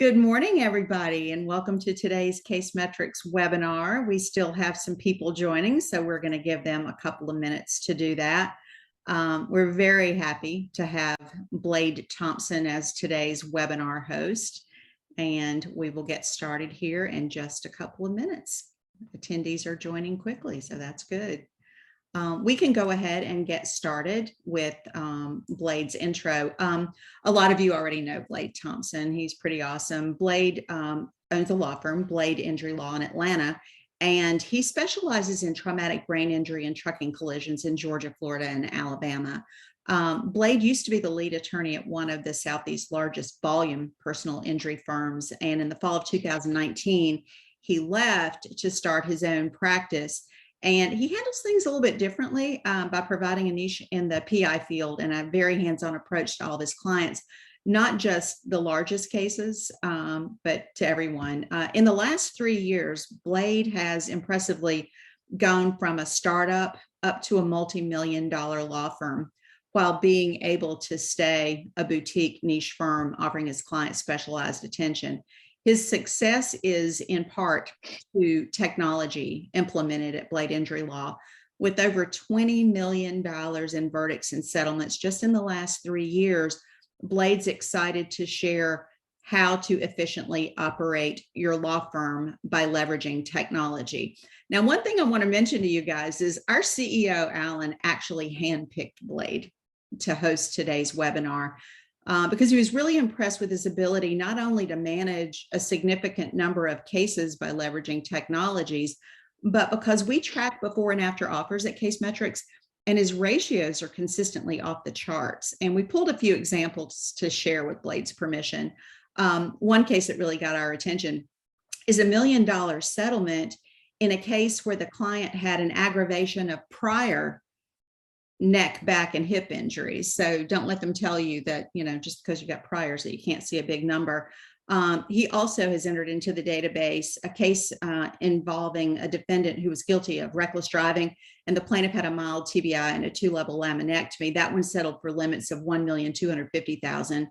Good morning, everybody, and welcome to today's CaseMetrix webinar. We still have some people joining, so we're going to give them a couple of minutes to do that. We're very happy to have Blade Thompson as today's webinar host, and we will get started here in just a couple of minutes. Attendees are joining quickly, so that's good. We can go ahead and get started with Blade's intro. A lot of you already know Blade Thompson. He's pretty awesome. Blade owns a law firm, Blade Injury Law in Atlanta, and he specializes in traumatic brain injury and trucking collisions in Georgia, Florida, and Alabama. Blade used to be the lead attorney at one of the Southeast's largest volume personal injury firms, and in the fall of 2019, he left to start his own practice. And he handles things a little bit differently by providing a niche in the PI field and a very hands-on approach to all of his clients, not just the largest cases, but to everyone. In the last 3 years, Blade has impressively gone from a startup up to a multi-million-dollar law firm while being able to stay a boutique niche firm offering his clients specialized attention. His success is in part to technology implemented at Blade Injury Law, with over $20 million in verdicts and settlements just in the last 3 years. Blade's excited to share how to efficiently operate your law firm by leveraging technology. Now, one thing I want to mention to you guys is our CEO, Alan, actually handpicked Blade to host today's webinar. Because he was really impressed with his ability not only to manage a significant number of cases by leveraging technologies, but because we track before and after offers at CaseMetrix, and his ratios are consistently off the charts. And we pulled a few examples to share with Blade's permission. One case that really got our attention is a $1 million settlement in a case where the client had an aggravation of prior neck, back, and hip injuries. So don't let them tell you that, just because you got priors that you can't see a big number. He also has entered into the database a case involving a defendant who was guilty of reckless driving, and the plaintiff had a mild TBI and a 2-level laminectomy. That one settled for limits of $1,250,000.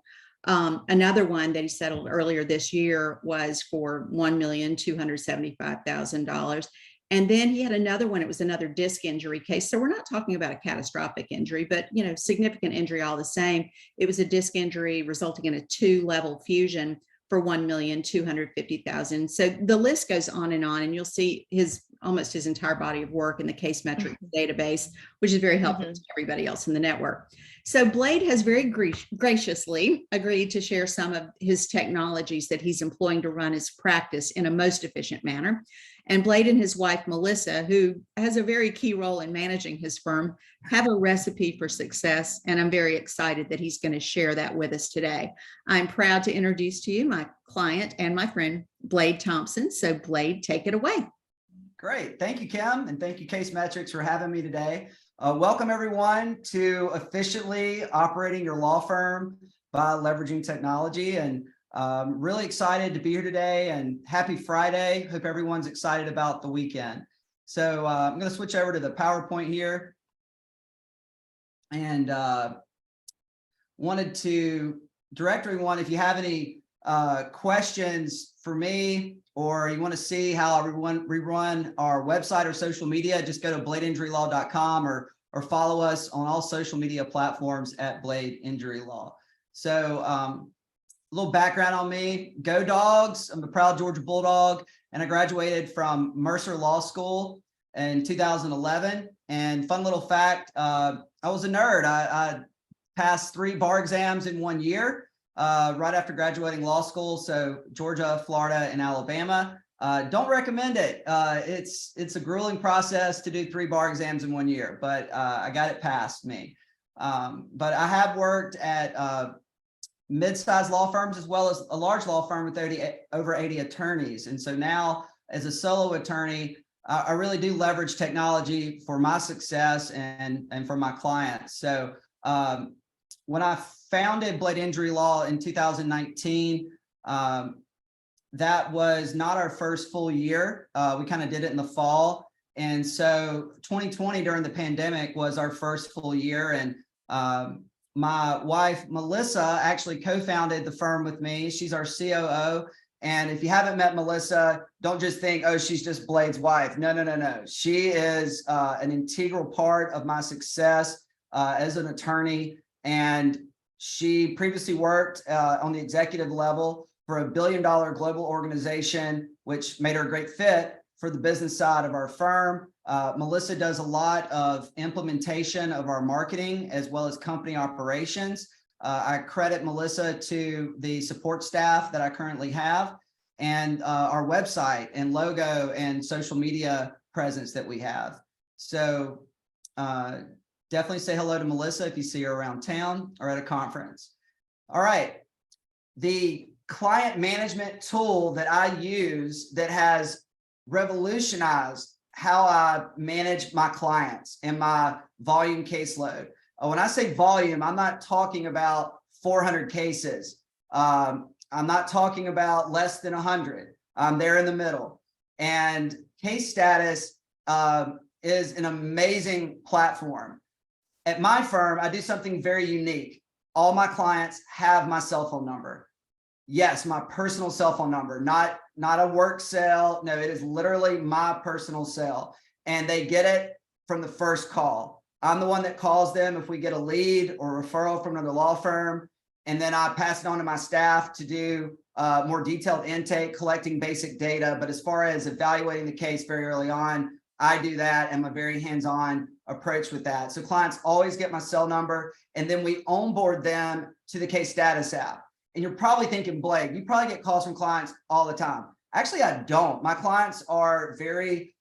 Another one that he settled earlier this year was for $1,275,000. And then he had another one, it was another disc injury case. So we're not talking about a catastrophic injury, but significant injury all the same. It was a disc injury resulting in a 2-level fusion for $1,250,000. So the list goes on, and you'll see almost his entire body of work in the CaseMetrix database, which is very helpful to everybody else in the network. So Blade has very graciously agreed to share some of his technologies that he's employing to run his practice in a most efficient manner. And Blade and his wife, Melissa, who has a very key role in managing his firm, have a recipe for success. And I'm very excited that he's going to share that with us today. I'm proud to introduce to you my client and my friend, Blade Thompson. So Blade, take it away. Great. Thank you, Kim. And thank you, CaseMetrix, for having me today. Welcome, everyone, to efficiently operating your law firm by leveraging technology. And really excited to be here today, and happy Friday. Hope everyone's excited about the weekend. So I'm going to switch over to the PowerPoint here, and wanted to direct everyone, if you have any questions for me, or you want to see how we run our website or social media, just go to bladeinjurylaw.com or follow us on all social media platforms at Blade Injury Law. So a little background on me. Go Dogs. I'm a proud Georgia Bulldog, and I graduated from Mercer Law School in 2011. And fun little fact, I was a nerd. I passed 3 bar exams in 1 year right after graduating law school. So Georgia, Florida, and Alabama. Don't recommend it. It's a grueling process to do 3 bar exams in 1 year, but I got it past me. But I have worked at mid-sized law firms as well as a large law firm with over 80 attorneys. And so now, as a solo attorney, I really do leverage technology for my success and for my clients. So when I founded Blade Injury Law in 2019, that was not our first full year. We kind of did it in the fall. And so 2020 during the pandemic was our first full year. And my wife, Melissa, actually co-founded the firm with me. She's our COO. And if you haven't met Melissa, don't just think, oh, she's just Blade's wife. No, no, no, no. She is an integral part of my success as an attorney. And she previously worked on the executive level for a $1 billion global organization, which made her a great fit for the business side of our firm. Melissa does a lot of implementation of our marketing as well as company operations. I credit Melissa to the support staff that I currently have and our website and logo and social media presence that we have. So definitely say hello to Melissa if you see her around town or at a conference. All right. The client management tool that I use that has revolutionized how I manage my clients and my volume caseload. When I say volume, I'm not talking about 400 cases. I'm not talking about less than 100. I'm there in the middle. And Case Status is an amazing platform. At my firm, I do something very unique. All my clients have my cell phone number. Yes, my personal cell phone number, not a work cell. No, it is literally my personal cell. And they get it from the first call. I'm the one that calls them if we get a lead or referral from another law firm. And then I pass it on to my staff to do more detailed intake, collecting basic data. But as far as evaluating the case very early on, I do that and I'm a very hands-on approach with that. So clients always get my cell number, and then we onboard them to the Case Status app. And you're probably thinking, Blake, you probably get calls from clients all the time. Actually, I don't. My clients are very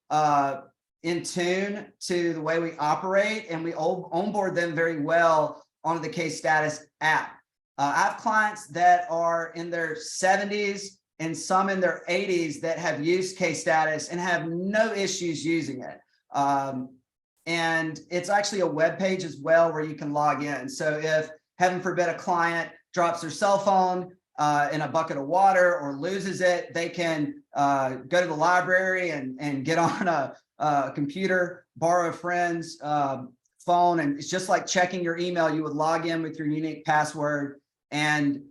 in tune to the way we operate, and we onboard them very well onto the Case Status app. I have clients that are in their 70s and some in their 80s that have used Case Status and have no issues using it. And it's actually a web page as well where you can log in. So if, heaven forbid, a client drops their cell phone in a bucket of water or loses it, they can go to the library and get on a computer, borrow a friend's phone, and it's just like checking your email. You would log in with your unique password, and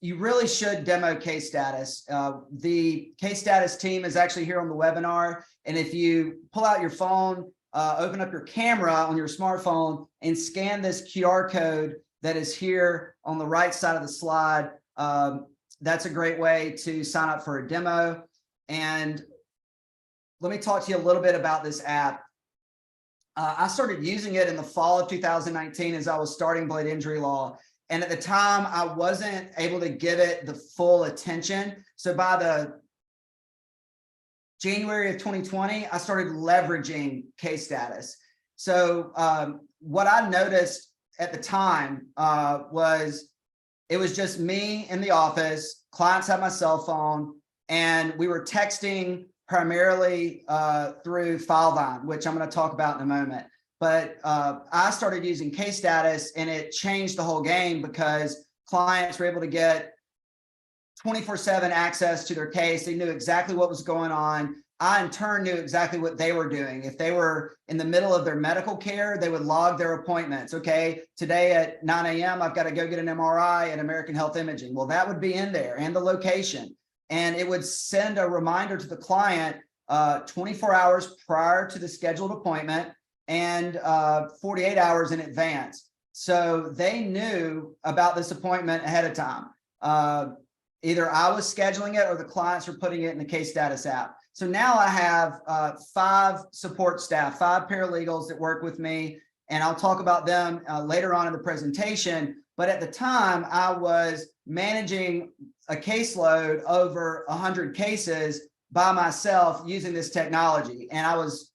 you really should demo Case Status. The Case Status team is actually here on the webinar, and if you pull out your phone, open up your camera on your smartphone and scan this QR code that is here on the right side of the slide. That's a great way to sign up for a demo. And let me talk to you a little bit about this app. I started using it in the fall of 2019 as I was starting Blade Injury Law. And at the time, I wasn't able to give it the full attention. So by the January of 2020, I started leveraging Case Status. So what I noticed at the time was it was just me in the office, clients had my cell phone, and we were texting primarily through FileVine, which I'm going to talk about in a moment. But I started using Case Status, and it changed the whole game because clients were able to get 24/7 access to their case. They knew exactly what was going on. I, in turn, knew exactly what they were doing. If they were in the middle of their medical care, they would log their appointments. Okay, today at 9 a.m., I've got to go get an MRI at American Health Imaging. Well, that would be in there, and the location. And it would send a reminder to the client 24 hours prior to the scheduled appointment and 48 hours in advance. So they knew about this appointment ahead of time. Either I was scheduling it or the clients were putting it in the Case Status app. So now I have 5 support staff, 5 paralegals that work with me, and I'll talk about them later on in the presentation. But at the time, I was managing a caseload over 100 cases by myself using this technology. And I was,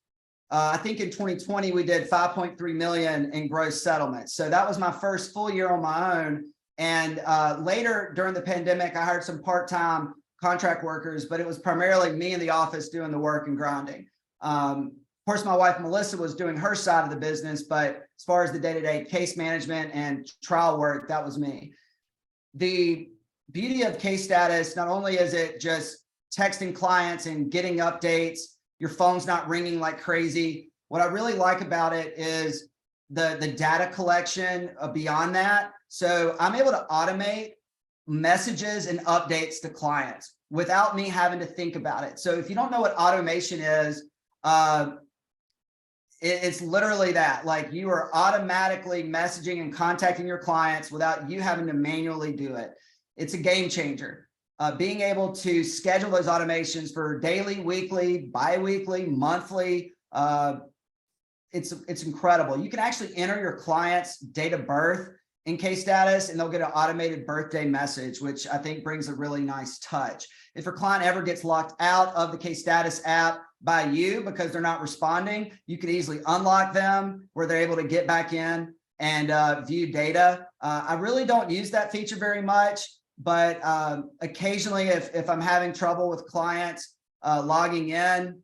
I think in 2020, we did 5.3 million in gross settlements. So that was my first full year on my own. And later during the pandemic, I hired some part-time contract workers, but it was primarily me in the office doing the work and grinding. Of course, my wife, Melissa, was doing her side of the business, but as far as the day-to-day case management and trial work, that was me. The beauty of Case Status, not only is it just texting clients and getting updates, your phone's not ringing like crazy. What I really like about it is the data collection beyond that. So I'm able to automate messages and updates to clients without me having to think about it. So if you don't know what automation is, it's literally that, like, you are automatically messaging and contacting your clients without you having to manually do it. It's a game changer. Being able to schedule those automations for daily, weekly, bi-weekly, monthly, it's incredible. You can actually enter your client's date of birth in Case Status, and they'll get an automated birthday message, which I think brings a really nice touch. If your client ever gets locked out of the Case Status app by you because they're not responding, you can easily unlock them where they're able to get back in and view data. I really don't use that feature very much, but occasionally if I'm having trouble with clients logging in,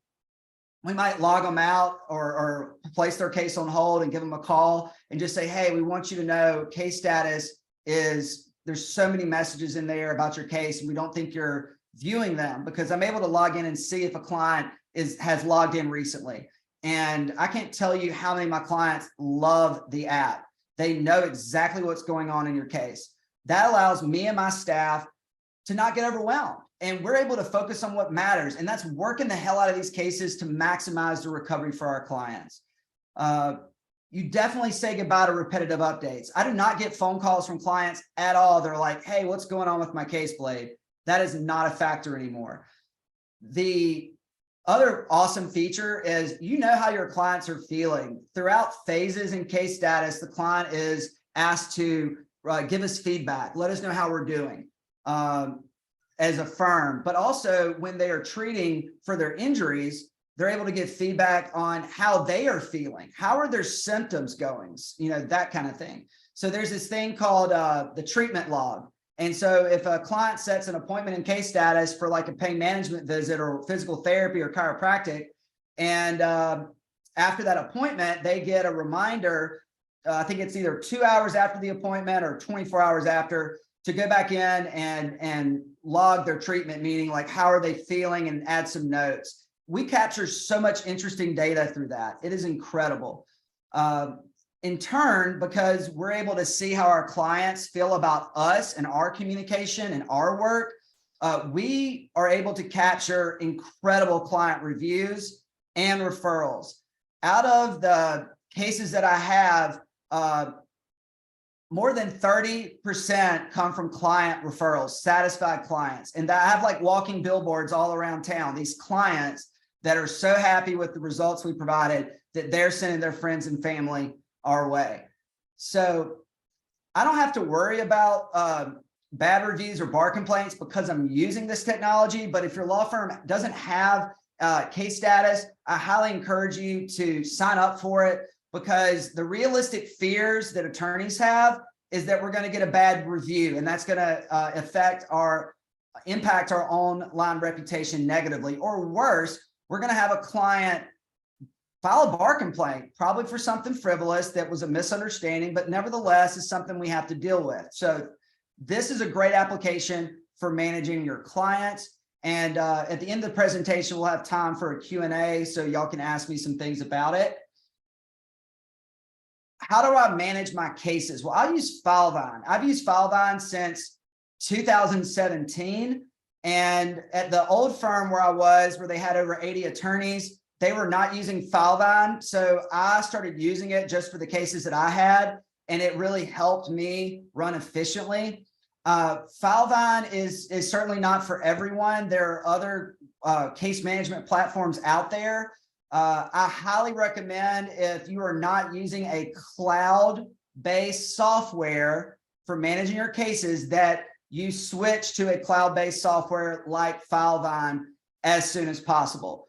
we might log them out or place their case on hold and give them a call and just say, hey, we want you to know Case Status is, there's so many messages in there about your case, and we don't think you're viewing them, because I'm able to log in and see if a client has logged in recently. And I can't tell you how many of my clients love the app. They know exactly what's going on in your case. That allows me and my staff to not get overwhelmed. And we're able to focus on what matters. And that's working the hell out of these cases to maximize the recovery for our clients. You definitely say goodbye to repetitive updates. I do not get phone calls from clients at all. They're like, hey, what's going on with my case blade? That is not a factor anymore. The other awesome feature is, you know how your clients are feeling. Throughout phases in Case Status, the client is asked to give us feedback, let us know how we're doing as a firm. But also when they are treating for their injuries, they're able to give feedback on how they are feeling. How are their symptoms going? You know, that kind of thing. So there's this thing called the treatment log. And so if a client sets an appointment in Case Status for like a pain management visit or physical therapy or chiropractic, and after that appointment, they get a reminder, I think it's either 2 hours after the appointment or 24 hours after, to go back in and log their treatment, meaning like, how are they feeling, and add some notes. We capture so much interesting data through that. It is incredible. In turn, because we're able to see how our clients feel about us and our communication and our work, we are able to capture incredible client reviews and referrals. Out of the cases that I have, more than 30% come from client referrals, satisfied clients. And I have like walking billboards all around town, these clients that are so happy with the results we provided that they're sending their friends and family our way. So I don't have to worry about bad reviews or bar complaints because I'm using this technology. But if your law firm doesn't have Case Status, I highly encourage you to sign up for it, because the realistic fears that attorneys have is that we're going to get a bad review, and that's going to impact our online reputation negatively. Or worse, we're going to have a client file a bar complaint, probably for something frivolous that was a misunderstanding, but nevertheless is something we have to deal with. So this is a great application for managing your clients. And at the end of the presentation, we'll have time for a Q&A, so y'all can ask me some things about it. How do I manage my cases? Well, I use FileVine. I've used FileVine since 2017. And at the old firm where I was, where they had over 80 attorneys, they were not using FileVine. So I started using it just for the cases that I had, and it really helped me run efficiently. FileVine is certainly not for everyone. There are other case management platforms out there. I highly recommend, if you are not using a cloud-based software for managing your cases, that you switch to a cloud-based software like FileVine as soon as possible.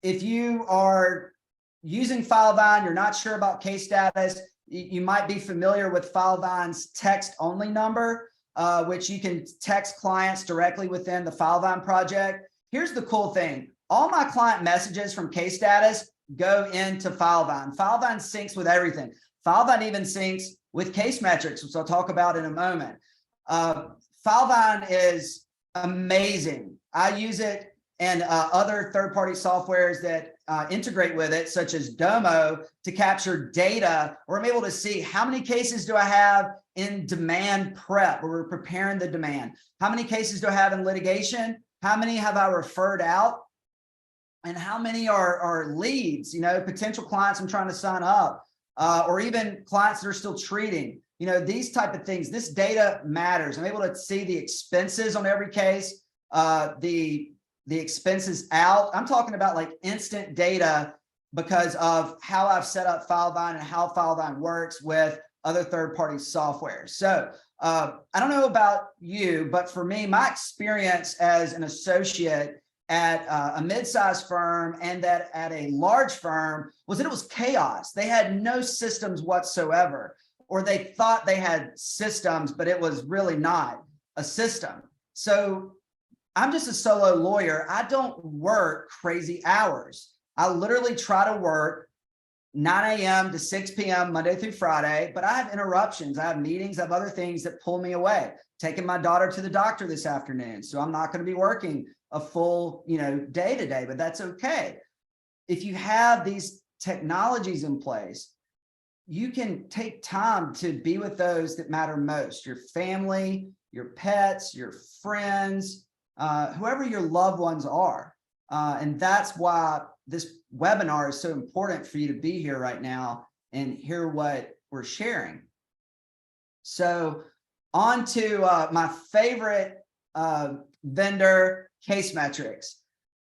If you are using FileVine, you're not sure about Case Status, you might be familiar with FileVine's text-only number, which you can text clients directly within the FileVine project. Here's the cool thing. All my client messages from Case Status go into FileVine. FileVine syncs with everything. FileVine even syncs with CaseMetrix, which I'll talk about in a moment. FileVine is amazing. I use it and other third-party softwares that integrate with it, such as Domo, to capture data, where I'm able to see how many cases do I have in demand prep, where we're preparing the demand. How many cases do I have in litigation? How many have I referred out? And how many are leads, potential clients I'm trying to sign up, or even clients that are still treating, these type of things. This data matters. I'm able to see the expenses on every case, the expenses out. I'm talking about like instant data because of how I've set up FileVine and how FileVine works with other third-party software. So I don't know about you, but for me, my experience as an associate at a mid-sized firm and that at a large firm was that it was chaos. They had no systems whatsoever, or they thought they had systems, but it was really not a system. So I'm just a solo lawyer. I don't work crazy hours. I literally try to work 9 a.m. to 6 p.m. Monday through Friday, but I have interruptions. I have meetings, I have other things that pull me away. Taking my daughter to the doctor this afternoon, so I'm not going to be working a full, day to day, but that's okay. If you have these technologies in place, you can take time to be with those that matter most, your family, your pets, your friends, whoever your loved ones are. And that's why this webinar is so important for you to be here right now and hear what we're sharing. So on to my favorite vendor, CaseMetrix.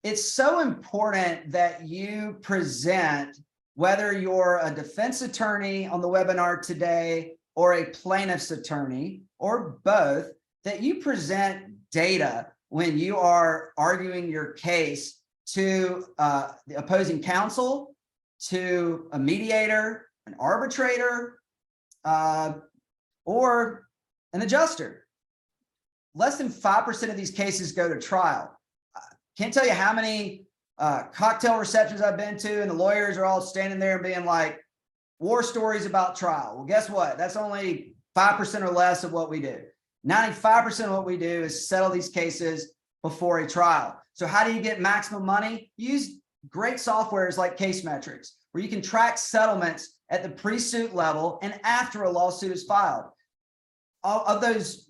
It's so important that you present, whether you're a defense attorney on the webinar today or a plaintiff's attorney or both, that you present data when you are arguing your case to the opposing counsel, to a mediator, an arbitrator, or an adjuster. Less than 5% of these cases go to trial. Can't tell you how many cocktail receptions I've been to, and the lawyers are all standing there and being like, war stories about trial. Well, guess what? That's only 5% or less of what we do. 95% of what we do is settle these cases before a trial. So how do you get maximum money? Use great softwares like CaseMetrix, where you can track settlements at the pre-suit level and after a lawsuit is filed. All of those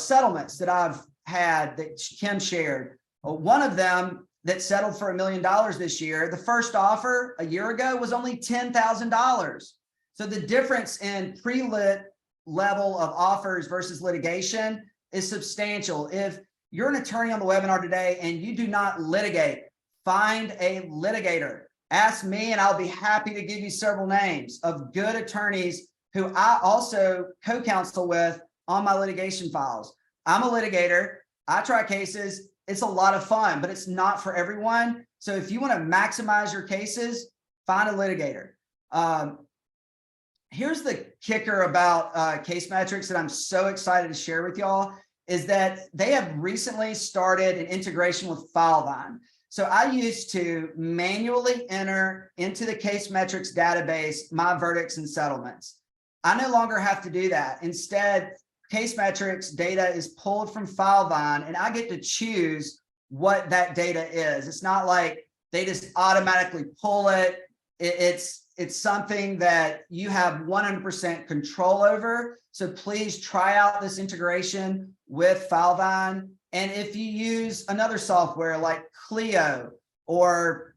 settlements that I've had that Kim shared, one of them that settled for $1 million this year, the first offer a year ago was only $10,000. So the difference in pre-lit level of offers versus litigation is substantial. If you're an attorney on the webinar today and you do not litigate, find a litigator. Ask me and I'll be happy to give you several names of good attorneys who I also co-counsel with on my litigation files. I'm a litigator. I try cases. It's a lot of fun, but it's not for everyone. So if you want to maximize your cases, find a litigator. Here's the kicker about CaseMetrix that I'm so excited to share with y'all is that they have recently started an integration with FileVine. So I used to manually enter into the CaseMetrix database my verdicts and settlements. I no longer have to do that. Instead, CaseMetrix data is pulled from FileVine and I get to choose what that data is. It's not like they just automatically pull it. It's something that you have 100% control over. So please try out this integration with FileVine. And if you use another software like Clio, or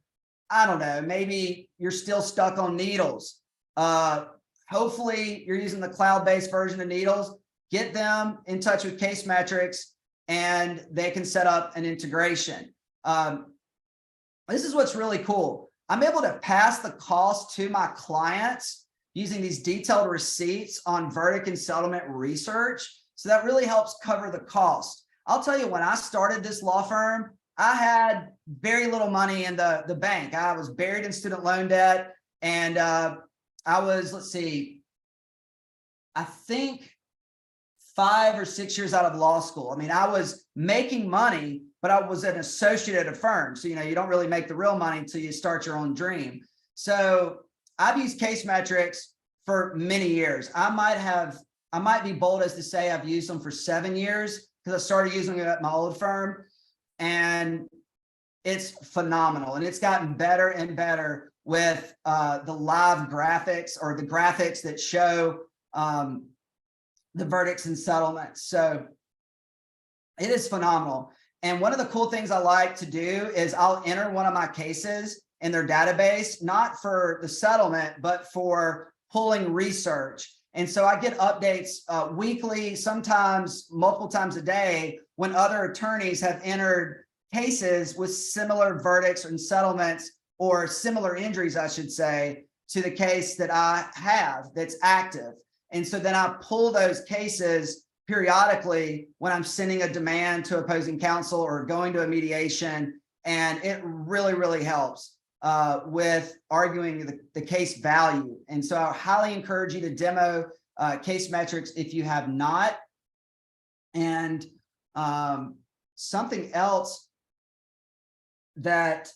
I don't know, maybe you're still stuck on Needles. Hopefully you're using the cloud-based version of Needles. Get them in touch with CaseMetrix and they can set up an integration. This is what's really cool. I'm able to pass the cost to my clients using these detailed receipts on verdict and settlement research. So that really helps cover the cost. I'll tell you, when I started this law firm, I had very little money in the bank. I was buried in student loan debt. And I was, let's see, I think 5 or 6 years out of law school. I mean, I was making money, but I was an associate at a firm. So, you don't really make the real money until you start your own dream. So I've used CaseMetrix for many years. I might be bold as to say I've used them for 7 years because I started using it at my old firm. And it's phenomenal, and it's gotten better and better with the live graphics, or the graphics that show the verdicts and settlements. So it is phenomenal. And one of the cool things I like to do is I'll enter one of my cases in their database, not for the settlement, but for pulling research. And so I get updates weekly, sometimes multiple times a day, when other attorneys have entered cases with similar verdicts and settlements, or similar injuries, I should say, to the case that I have that's active. And so then I pull those cases periodically when I'm sending a demand to opposing counsel or going to a mediation. And it really, really helps with arguing the case value. And so I highly encourage you to demo CaseMetrix if you have not. And something else that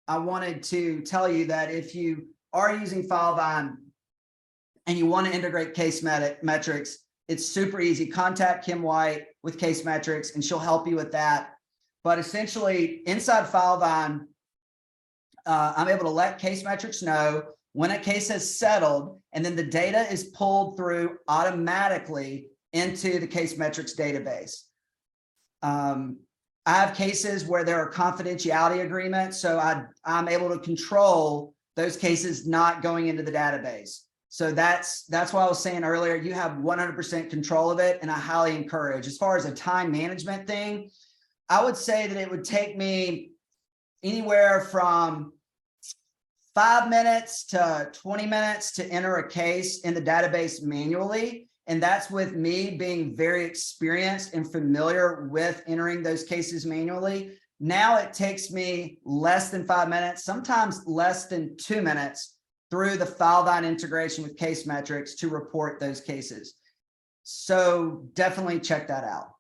I wanted to tell you, that if you are using FileVine and you want to integrate CaseMetrix, it's super easy. Contact Kim White with CaseMetrix and she'll help you with that. But essentially inside FileVine, I'm able to let CaseMetrix know when a case has settled, and then the data is pulled through automatically into the CaseMetrix database. I have cases where there are confidentiality agreements, so I'm able to control those cases not going into the database. So that's why I was saying earlier, you have 100% control of it, and I highly encourage. As far as a time management thing, I would say that it would take me anywhere from 5 minutes to 20 minutes to enter a case in the database manually. And that's with me being very experienced and familiar with entering those cases manually. Now it takes me less than 5 minutes, sometimes less than 2 minutes, through the FileVine integration with CaseMetrix to report those cases. So definitely check that out.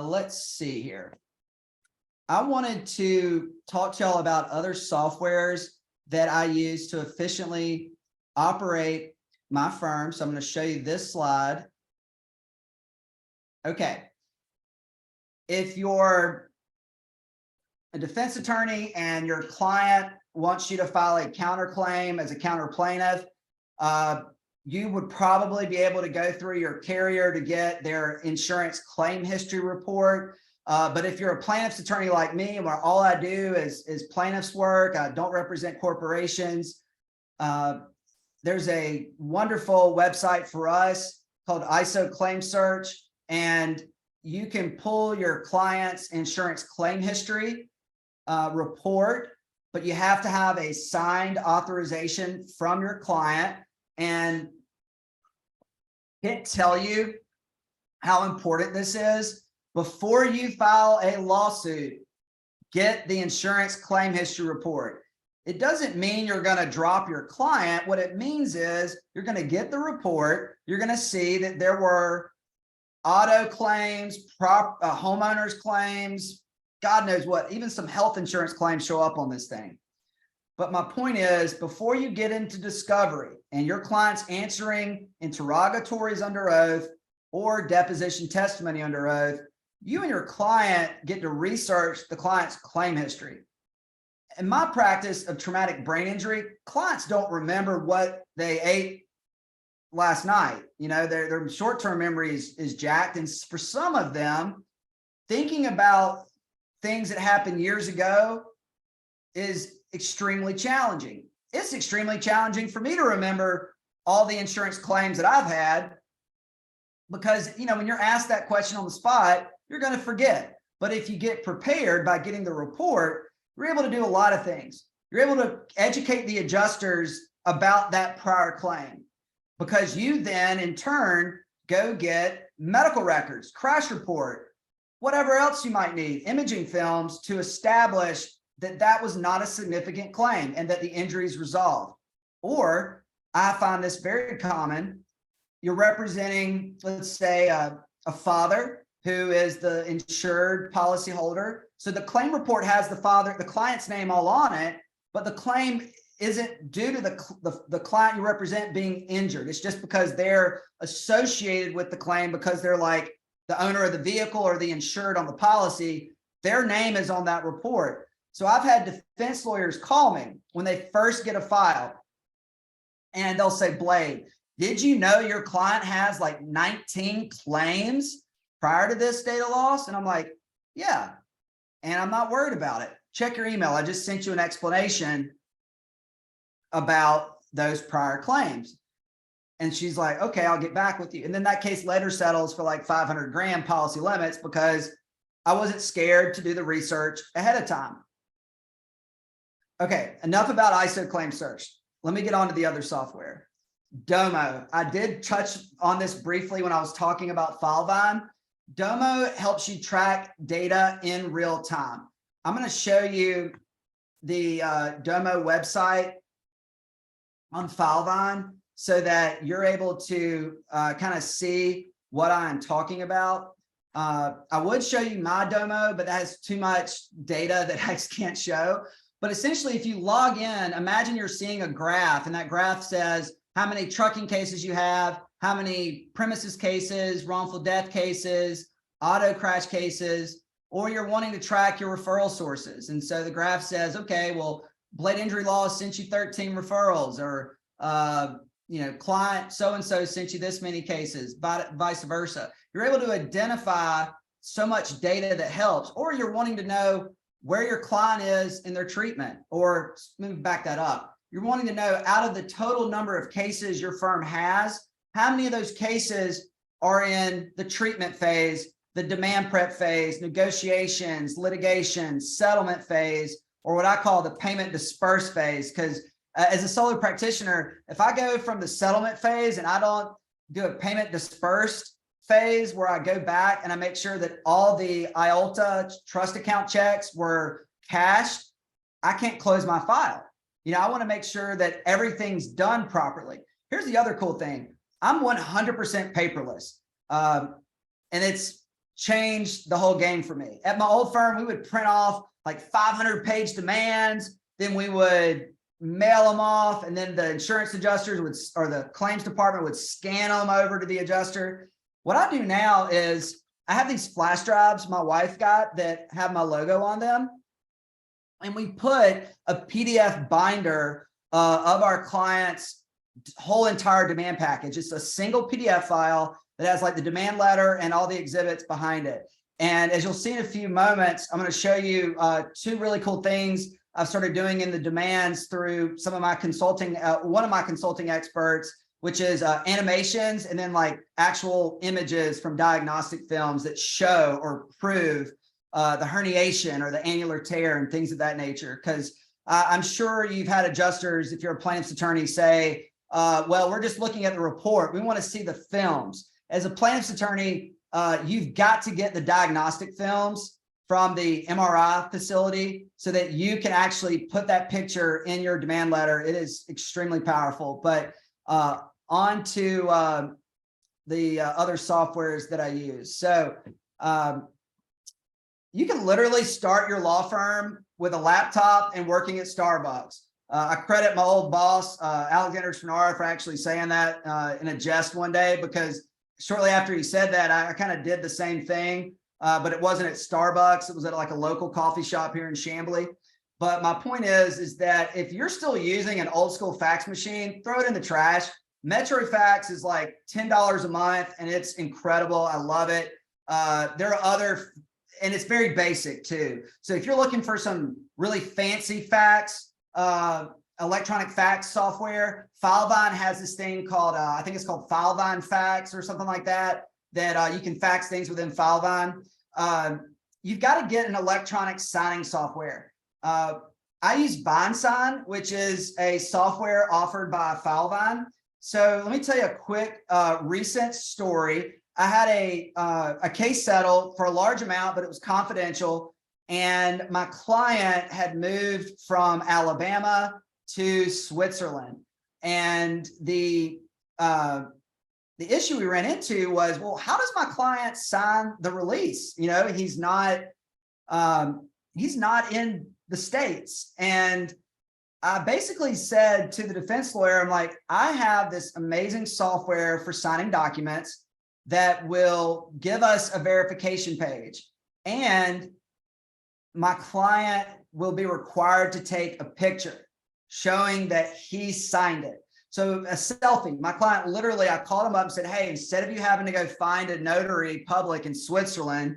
Let's see here. I wanted to talk to y'all about other softwares that I use to efficiently operate my firm. So I'm going to show you this slide. Okay. If you're a defense attorney and your client wants you to file a counterclaim as a counter plaintiff, you would probably be able to go through your carrier to get their insurance claim history report. But if you're a plaintiff's attorney like me, where all I do is plaintiff's work, I don't represent corporations, there's a wonderful website for us called ISO Claim Search, and you can pull your client's insurance claim history report, but you have to have a signed authorization from your client. And can't tell you how important this is. Before you file a lawsuit, get the insurance claim history report. It doesn't mean you're going to drop your client. What it means is you're going to get the report. You're going to see that there were auto claims, homeowners claims, God knows what, even some health insurance claims show up on this thing. But my point is, before you get into discovery and your client's answering interrogatories under oath or deposition testimony under oath, you and your client get to research the client's claim history. In my practice of traumatic brain injury, clients don't remember what they ate last night. You know, their short-term memory is jacked. And for some of them, thinking about things that happened years ago is extremely challenging. It's extremely challenging for me to remember all the insurance claims that I've had, because, you know, when you're asked that question on the spot, you're going to forget. But if you get prepared by getting the report, you're able to do a lot of things. You're able to educate the adjusters about that prior claim, because you then in turn go get medical records, crash report, whatever else you might need, imaging films, to establish that that was not a significant claim and that the injury is resolved. Or I find this very common. You're representing, let's say, a father who is the insured policyholder. So the claim report has the client's name all on it, but the claim isn't due to the client you represent being injured. It's just because they're associated with the claim because they're like the owner of the vehicle or the insured on the policy. their name is on that report. So I've had defense lawyers call me when they first get a file, and they'll say, Blade, did you know your client has like 19 claims prior to this data loss? And I'm like, yeah, and I'm not worried about it. Check your email. I just sent you an explanation about those prior claims. And she's like, okay, I'll get back with you. And then that case later settles for like 500 grand policy limits because I wasn't scared to do the research ahead of time. Okay, enough about ISO claim search. Let me get on to the other software. Domo. I did touch on this briefly when I was talking about FileVine. Domo helps you track data in real time. I'm going to show you the Domo website on FileVine so that you're able to kind of see what I'm talking about. I would show you my Domo, but that has too much data that I just can't show. But essentially, if you log in, imagine you're seeing a graph, and that graph says how many trucking cases you have, how many premises cases, wrongful death cases, auto crash cases, or you're wanting to track your referral sources. And so the graph says, okay, well, Blade Injury Law sent you 13 referrals, or client so-and-so sent you this many cases, vice versa. You're able to identify so much data that helps, or you're wanting to know where your client is in their treatment, or let me back that up. You're wanting to know, out of the total number of cases your firm has, how many of those cases are in the treatment phase, the demand prep phase, negotiations, litigation, settlement phase, or what I call the payment disperse phase. Because as a solo practitioner, if I go from the settlement phase and I don't do a payment dispersed phase where I go back and I make sure that all the IOLTA trust account checks were cashed, I can't close my file. I want to make sure that everything's done properly. Here's the other cool thing. I'm 100% paperless. And it's changed the whole game for me. At my old firm, we would print off like 500-page demands. Then we would mail them off. And then the insurance adjusters or the claims department would scan them over to the adjuster. What I do now is I have these flash drives my wife got that have my logo on them. And we put a PDF binder of our client's whole entire demand package. It's a single PDF file that has like the demand letter and all the exhibits behind it. And as you'll see in a few moments, I'm going to show you two really cool things I've started doing in the demands through some of my consulting, one of my consulting experts, which is animations and then like actual images from diagnostic films that show or prove the herniation or the annular tear and things of that nature. Because I'm sure you've had adjusters, if you're a plaintiff's attorney, say, well, we're just looking at the report. We want to see the films. As a plaintiff's attorney, you've got to get the diagnostic films from the MRI facility so that you can actually put that picture in your demand letter. It is extremely powerful. But on to the other softwares that I use. So you can literally start your law firm with a laptop and working at Starbucks. I credit my old boss, Alexander Spinara, for actually saying that in a jest one day, because shortly after he said that, I kind of did the same thing, but it wasn't at Starbucks. It was at like a local coffee shop here in Chamblee. But my point is that if you're still using an old school fax machine, throw it in the trash. MetroFax is like $10 a month, and it's incredible. I love it. There are other, and it's very basic too. So if you're looking for some really fancy fax, electronic fax software, FileVine has this thing called, I think it's called FileVine Fax or something like that, that you can fax things within FileVine. You've got to get an electronic signing software. I use VineSign, which is a software offered by FileVine. So let me tell you a quick recent story. I had a case settled for a large amount, but it was confidential. And my client had moved from Alabama to Switzerland. And the issue we ran into was, well, how does my client sign the release? He's not in the States. And I basically said to the defense lawyer, I'm like, I have this amazing software for signing documents that will give us a verification page. And my client will be required to take a picture showing that he signed it. So a selfie, my client literally, I called him up and said, hey, instead of you having to go find a notary public in Switzerland,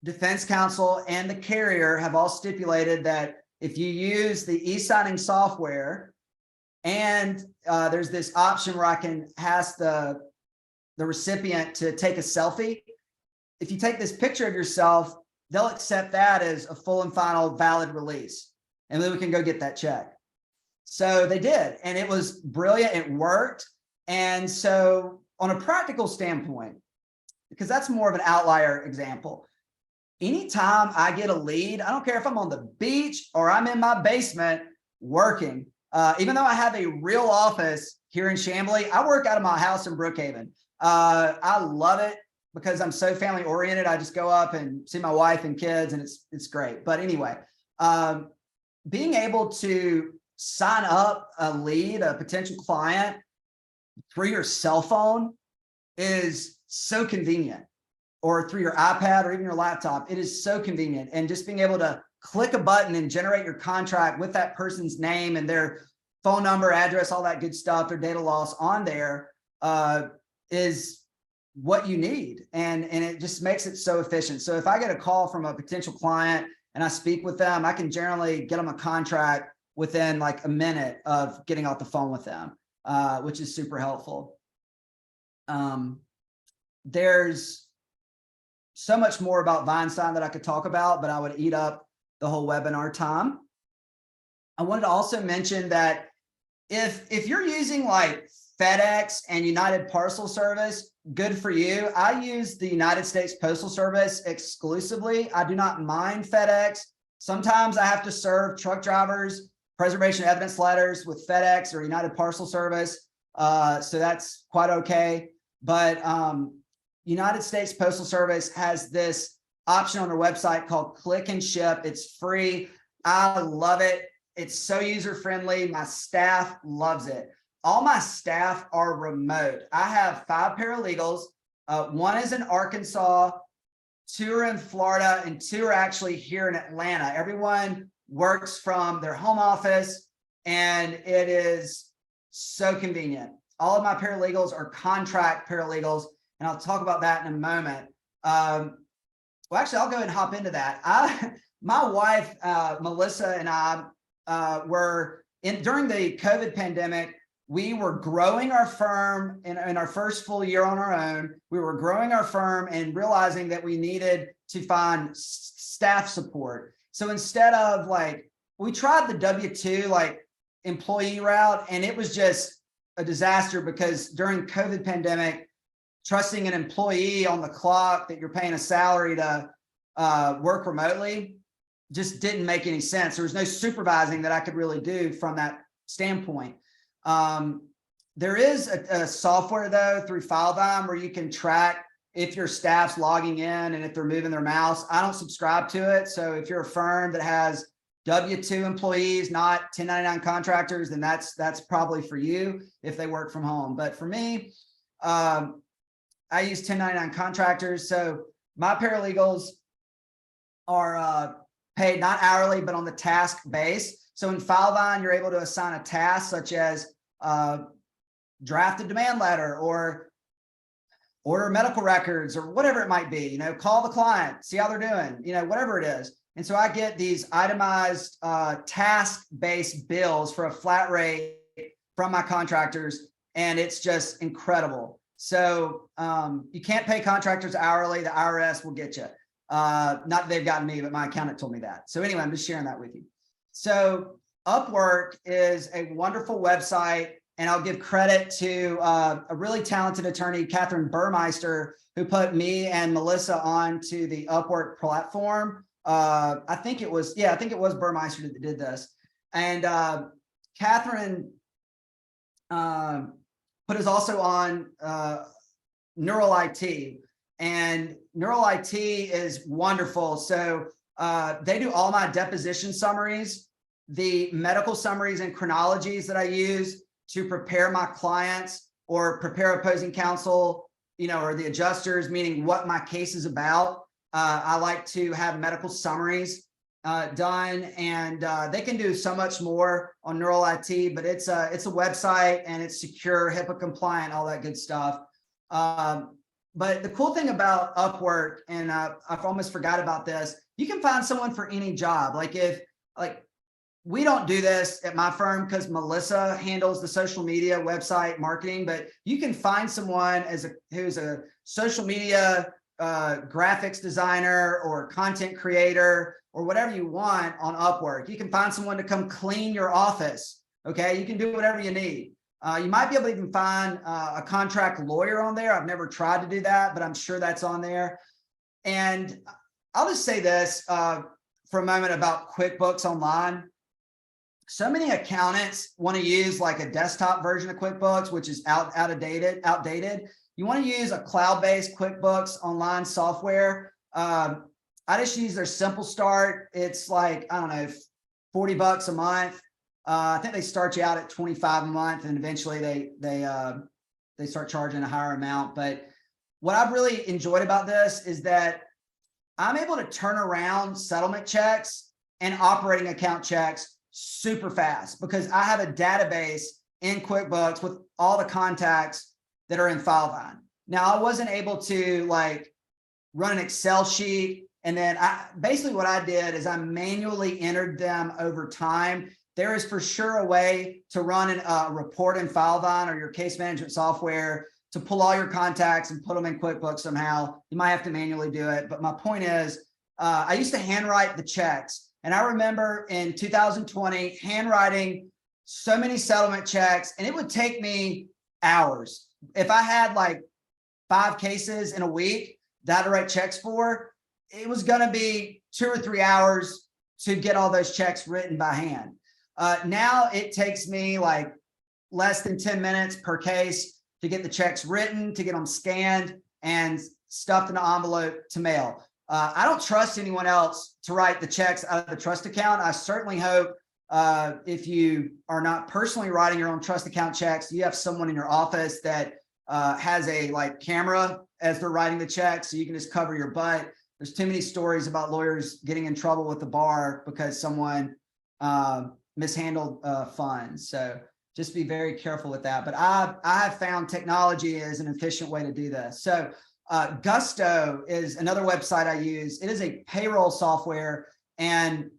defense counsel and the carrier have all stipulated that if you use the e-signing software and there's this option where I can ask the recipient to take a selfie. If you take this picture of yourself, they'll accept that as a full and final valid release. And then we can go get that check. So they did, and it was brilliant. It worked. And so on a practical standpoint, because that's more of an outlier example, anytime I get a lead, I don't care if I'm on the beach or I'm in my basement working, even though I have a real office here in Chamblee, I work out of my house in Brookhaven. I love it because I'm so family oriented. I just go up and see my wife and kids, and it's great. But anyway, being able to sign up a lead, a potential client through your cell phone is so convenient, or through your iPad or even your laptop. It is so convenient. And just being able to click a button and generate your contract with that person's name and their phone number, address, all that good stuff, their data loss on there is what you need. And it just makes it so efficient. So if I get a call from a potential client and I speak with them, I can generally get them a contract within like a minute of getting off the phone with them, which is super helpful. There's so much more about VineSign that I could talk about, but I would eat up the whole webinar time. I wanted to also mention that if you're using like FedEx and United Parcel Service, good for you. I use the United States Postal Service exclusively. I do not mind FedEx. Sometimes I have to serve truck drivers preservation of evidence letters with FedEx or United Parcel Service. So that's quite okay. But United States Postal Service has this option on their website called Click and Ship. It's free. I love it. It's so user-friendly. My staff loves it. All my staff are remote. I have 5 paralegals. One is in Arkansas, 2 are in Florida, and 2 are actually here in Atlanta. Everyone works from their home office, and it is so convenient. All of my paralegals are contract paralegals, and I'll talk about that in a moment. Well, actually, I'll go ahead and hop into that. My wife, Melissa, and I were during the COVID pandemic. We were growing our firm in our first full year on our own. We were growing our firm and realizing that we needed to find staff support. So instead of we tried the W-2 employee route, and it was just a disaster because during COVID pandemic, trusting an employee on the clock that you're paying a salary to work remotely just didn't make any sense. There was no supervising that I could really do from that standpoint. There is a software though through FileVine where you can track if your staff's logging in and if they're moving their mouse. I don't subscribe to it. So if you're a firm that has W-2 employees, not 1099 contractors, then that's probably for you if they work from home. But for me, I use 1099 contractors. So my paralegals are paid not hourly, but on the task base. So in FileVine, you're able to assign a task such as draft a demand letter or order medical records or whatever it might be, call the client, see how they're doing, whatever it is. And so I get these itemized task-based bills for a flat rate from my contractors, and it's just incredible. So you can't pay contractors hourly. The IRS will get you. Not that they've gotten me, but my accountant told me that. So anyway, I'm just sharing that with you. So Upwork is a wonderful website, and I'll give credit to a really talented attorney, Catherine Burmeister, who put me and Melissa onto the Upwork platform. I think it was Burmeister that did this. And Catherine put us also on Neural IT. And Neural IT is wonderful. So they do all my deposition summaries, the medical summaries and chronologies that I use to prepare my clients or prepare opposing counsel, or the adjusters, meaning what my case is about. I like to have medical summaries done, and they can do so much more on Neural IT, but it's a website and it's secure, HIPAA compliant, all that good stuff. But the cool thing about Upwork, and I've almost forgot about this, you can find someone for any job. We don't do this at my firm because Melissa handles the social media, website, marketing, but you can find someone who's a social media graphics designer or content creator or whatever you want on Upwork. You can find someone to come clean your office. Okay, you can do whatever you need. You might be able to even find a contract lawyer on there. I've never tried to do that, but I'm sure that's on there. And I'll just say this for a moment about QuickBooks Online. So many accountants want to use like a desktop version of QuickBooks, which is outdated. You want to use a cloud-based QuickBooks Online software. I just use their Simple Start. It's like, I don't know, $40 a month. I think they start you out at $25 a month, and eventually they start charging a higher amount. But what I've really enjoyed about this is that I'm able to turn around settlement checks and operating account checks super fast because I have a database in QuickBooks with all the contacts that are in FileVine. Now, I wasn't able to like run an Excel sheet, and then basically what I did is I manually entered them over time. There is for sure a way to run a report in FileVine or your case management software to pull all your contacts and put them in QuickBooks somehow. You might have to manually do it. But my point is, I used to handwrite the checks. And I remember in 2020, handwriting so many settlement checks, and it would take me hours. If I had like 5 cases in a week that I had to write checks for, it was going to be 2 or 3 hours to get all those checks written by hand. Now it takes me like less than 10 minutes per case to get the checks written, to get them scanned and stuffed in an envelope to mail. I don't trust anyone else to write the checks out of the trust account. I certainly hope if you are not personally writing your own trust account checks, you have someone in your office that has a like camera as they're writing the checks, so you can just cover your butt. There's too many stories about lawyers getting in trouble with the bar because someone mishandled funds. So just be very careful with that. But I have found technology is an efficient way to do this. So Gusto is another website I use. It is a payroll software, and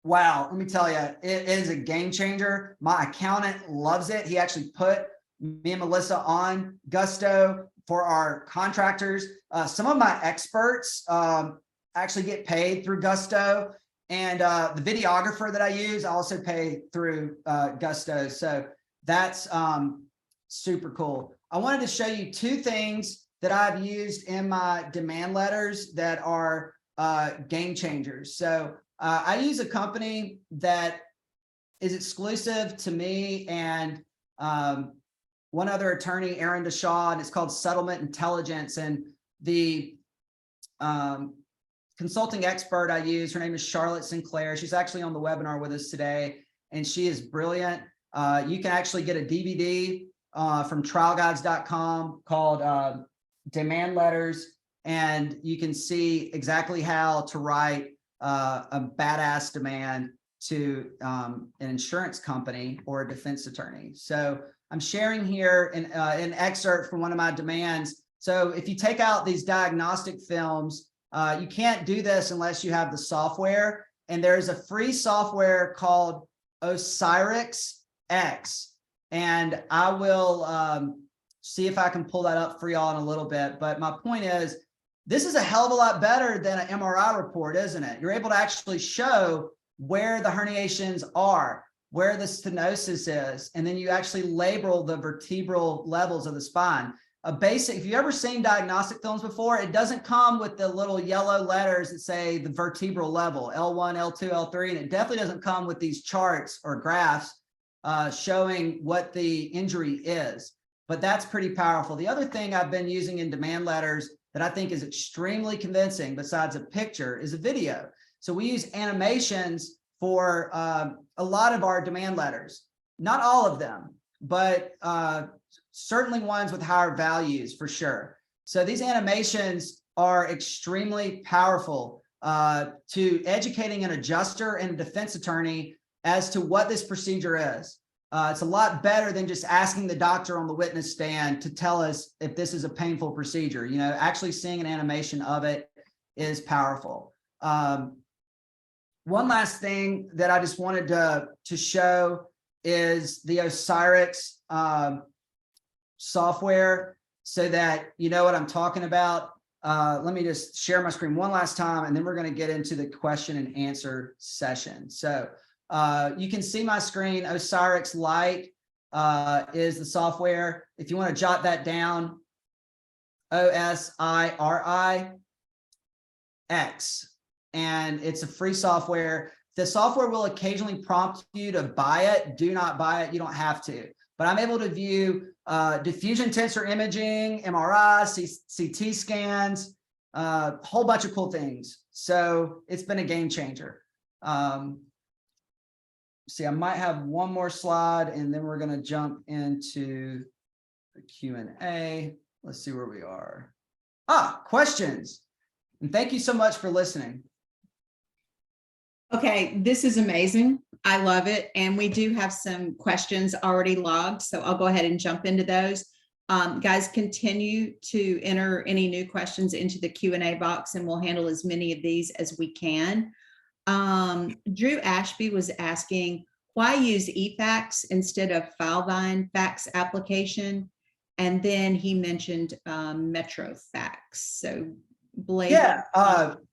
wow, let me tell you, it is a game changer. My accountant loves it. He actually put me and Melissa on Gusto for our contractors. Some of my experts actually get paid through Gusto. And the videographer that I use, I also pay through Gusto. So that's super cool. I wanted to show you 2 things that I've used in my demand letters that are game changers. So I use a company that is exclusive to me and one other attorney, Aaron Deshaw, and it's called Settlement Intelligence. And the consulting expert I use, her name is Charlotte Sinclair. She's actually on the webinar with us today, and she is brilliant. You can actually get a DVD from trialguides.com called Demand Letters, and you can see exactly how to write a badass demand to an insurance company or a defense attorney. So I'm sharing here an excerpt from one of my demands. So if you take out these diagnostic films, you can't do this unless you have the software. And there's a free software called OsirixX. And I will see if I can pull that up for y'all in a little bit. But my point is, this is a hell of a lot better than an MRI report, isn't it? You're if actually show where the herniations are, where the stenosis is, and then you actually label the vertebral levels of the spine. A basic, if you've ever seen diagnostic films before, it doesn't come with the little yellow letters that say the vertebral level, L1, L2, L3, and it definitely doesn't come with these charts or graphs showing what the injury is. But that's pretty powerful. The other thing I've been using in demand letters that I think is extremely convincing, besides a picture, is a video. So we use animations for a lot of our demand letters, not all of them, but certainly ones with higher values for sure. So these animations are extremely powerful to educating an adjuster and a defense attorney as to what this procedure is. It's a lot better than just asking the doctor on the witness stand to tell us if this is a painful procedure. You know, actually seeing an animation of it is powerful. One last thing that I just wanted to show is the CaseMetrix software, so that you know what I'm talking about. Let me just share my screen one last time, and then we're going to get into the question and answer session. So you can see my screen. CaseMetrix Lite is the software. If you want to jot that down, OSIRIX, and it's a free software. The software will occasionally prompt you to buy it. Do not buy it. You don't have to. But I'm able to view diffusion tensor imaging, MRI, CT scans, a whole bunch of cool things. So it's been a game changer. See, I might have one more slide, and then we're going to jump into the Q&A. Let's see where we are. Questions. And thank you so much for listening. Okay, this is amazing. I love it. And we do have some questions already logged, so I'll go ahead and jump into those. Guys, continue to enter any new questions into the Q&A box, and we'll handle as many of these as we can. Drew Ashby was asking, why use eFax instead of FileVine fax application? And then he mentioned MetroFax. So Blake. Yeah,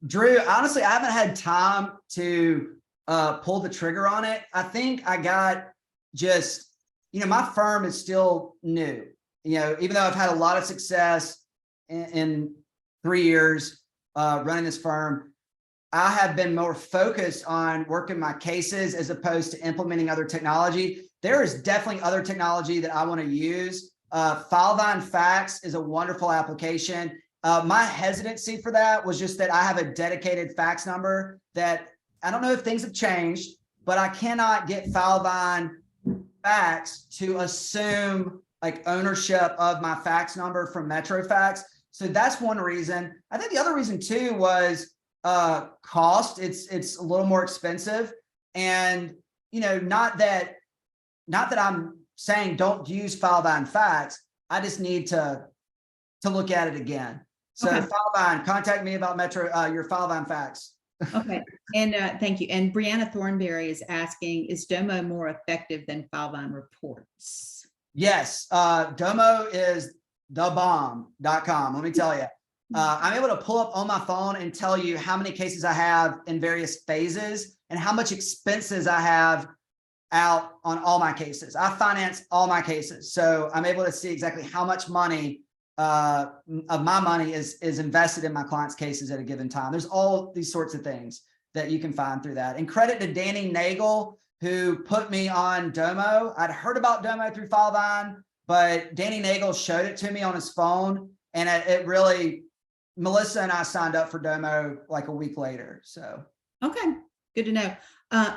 Drew, honestly, I haven't had time to pull the trigger on it. I think I got just, you know, my firm is still new. You know, even though I've had a lot of success in 3 years running this firm, I have been more focused on working my cases as opposed to implementing other technology. There is definitely other technology that I want to use. FileVine Fax is a wonderful application. My hesitancy for that was just that I have a dedicated fax number that I don't know if things have changed, but I cannot get FileVine Fax to assume like ownership of my fax number from MetroFax. So that's one reason. I think the other reason too was cost. It's a little more expensive, and you know, not that I'm saying don't use FileVine Fax. I just need to look at it again. So okay. FileVine, contact me about your FileVine Fax. Okay, and thank you. And Brianna Thornberry is asking, is Domo more effective than FileVine reports? Yes, Domo is thebomb.com. Let me tell you. I'm able to pull up on my phone and tell you how many cases I have in various phases and how much expenses I have out on all my cases. I finance all my cases. So I'm able to see exactly how much money of my money is invested in my clients' cases at a given time. There's all these sorts of things that you can find through that. And credit to Danny Nagel, who put me on Domo. I'd heard about Domo through FileVine, but Danny Nagel showed it to me on his phone, and it really, Melissa and I signed up for Domo like a week later. So okay, good to know.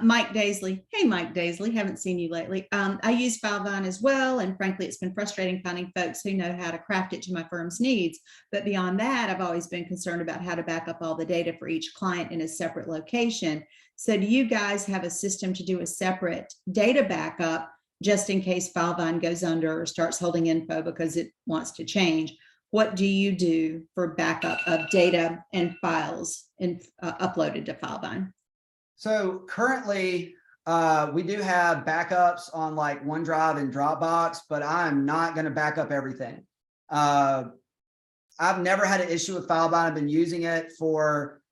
Mike Daisley. Hey, Mike Daisley, haven't seen you lately. I use FileVine as well, and frankly, it's been frustrating finding folks who know how to craft it to my firm's needs. But beyond that, I've always been concerned about how to back up all the data for each client in a separate location. So do you guys have a system to do a separate data backup just in case FileVine goes under or starts holding info because it wants to change? What do you do for backup of data and files uploaded to FileVine? So currently, we do have backups on like OneDrive and Dropbox, but I'm not going to back up everything. I've never had an issue with FileVine. I've been using it for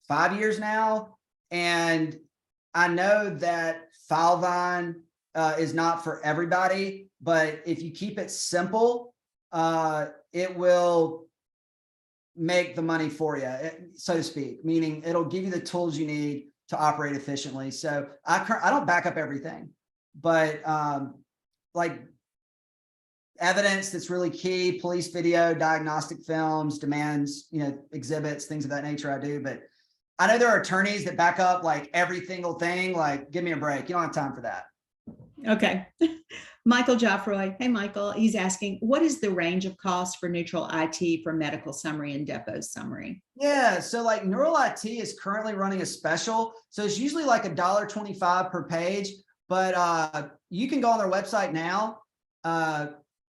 5 years now. And I know that FileVine is not for everybody, but if you keep it simple, it will make the money for you, so to speak, meaning it'll give you the tools you need to operate efficiently. So I don't back up everything, but like evidence that's really key, police video, diagnostic films, demands, you know, exhibits, things of that nature I do. But I know there are attorneys that back up like every single thing. Like, give me a break. You don't have time for that. Okay. Michael Joffroy. Hey, Michael. He's asking, what is the range of cost for neutral IT for medical summary and depot summary? Yeah, so like Neural IT is currently running a special. So it's usually like $1.25 per page, but you can go on their website now,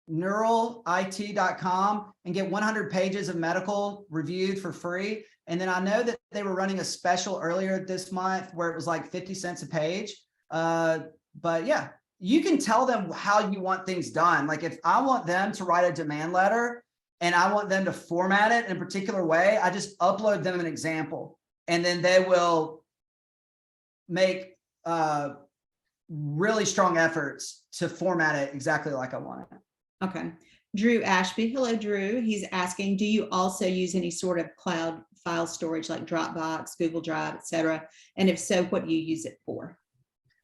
neuralit.com, and get 100 pages of medical reviewed for free. And then I know that they were running a special earlier this month where it was like 50 cents a page. But yeah, you can tell them how you want things done. Like if I want them to write a demand letter and I want them to format it in a particular way, I just upload them an example and then they will make really strong efforts to format it exactly like I want it. Okay. Drew Ashby. Hello, Drew. He's asking, do you also use any sort of cloud file storage like Dropbox, Google Drive, etc.? And if so, what do you use it for?